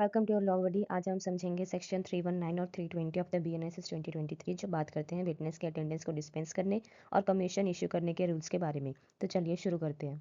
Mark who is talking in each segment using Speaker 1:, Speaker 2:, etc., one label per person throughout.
Speaker 1: Welcome to your law बडी। आज हम समझेंगे सेक्शन 319 और 320 ऑफ द बीएनएसएस 2023 जो बात करते हैं विटनेस के अटेंडेंस को डिस्पेंस करने और कमीशन इशू करने के रूल्स के बारे में। तो चलिए शुरू करते हैं।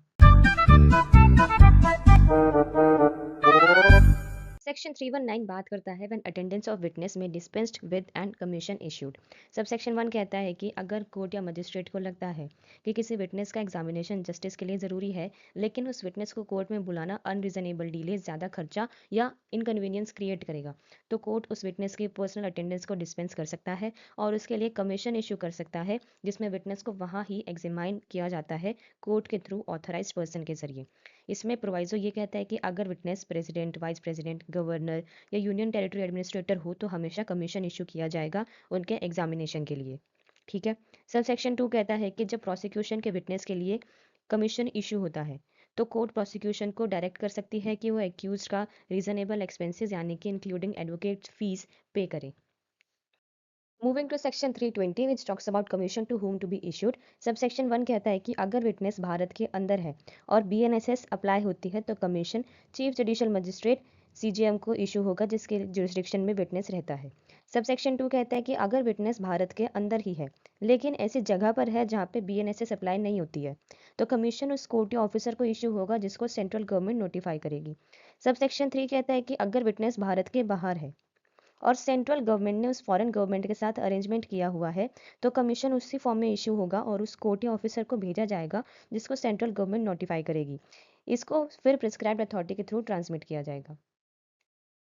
Speaker 1: सेक्शन 319 बात करता है व्हेन अटेंडेंस ऑफ विटनेस में dispensed with and commission issued. सब सेक्शन 1 कहता है कि अगर कोर्ट या मजिस्ट्रेट को लगता है कि किसी विटनेस का एग्जामिनेशन जस्टिस के लिए ज़रूरी है, लेकिन उस विटनेस को कोर्ट में बुलाना अनरीजनेबल डिले, ज़्यादा खर्चा या इनकन्वीनियंस क्रिएट करेगा, तो कोर्ट उस विटनेस की पर्सनल अटेंडेंस को डिस्पेंस कर सकता है और उसके लिए कमीशन इशू कर सकता है, जिसमें विटनेस को वहाँ ही एग्जामाइन किया जाता है कोर्ट के थ्रू ऑथराइज्ड पर्सन के जरिए। इसमें प्रोवाइजो ये कहता है कि अगर witness president, vice president, governor या यूनियन टेरिटरी एडमिनिस्ट्रेटर हो तो हमेशा कमीशन इशू किया जाएगा उनके एग्जामिनेशन के लिए। ठीक है। सब सेक्शन 2 कहता है कि जब प्रोसिक्यूशन के विटनेस के लिए कमीशन इशू होता है तो कोर्ट प्रोसिक्यूशन को डायरेक्ट कर सकती है कि वो एक्यूज का रीजनेबल एक्सपेंसेस यानी कि इंक्लूडिंग एडवोकेट फीस पे करे। Moving to section 320 which talks about commission to whom to be issued. Sub section 1 कहता है कि अगर विटनेस भारत के अंदर है और बीएनएसएस अप्लाई होती है तो commission chief judicial magistrate CJM को इशू होगा जिसके जुरिस्डिक्शन में विटनेस रहता है। सब सेक्शन 2 कहता है कि अगर विटनेस भारत के अंदर ही है लेकिन ऐसी जगह पर है जहाँ पे बीएनएसएस अप्लाई नहीं होती है तो कमीशन उस कोर्ट या ऑफिसर को इशू होगा जिसको सेंट्रल गवर्नमेंट नोटिफाई करेगी। सब सेक्शन 3 कहता है कि अगर विटनेस भारत के बाहर है और सेंट्रल गवर्नमेंट ने उस फॉरेन गवर्नमेंट के साथ अरेंजमेंट किया हुआ है तो कमीशन उसी फॉर्म में इशू होगा और उस कोर्ट या ऑफिसर को भेजा जाएगा जिसको सेंट्रल गवर्नमेंट नोटिफाई करेगी। इसको फिर प्रिस्क्राइब्ड अथॉरिटी के थ्रू ट्रांसमिट किया जाएगा।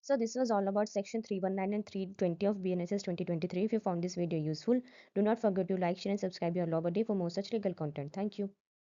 Speaker 1: So this was all about section 319 and 320 of BNSS 2023. If you found this video useful, do not forget to like, share and subscribe your law buddy for more such legal content. Thank you.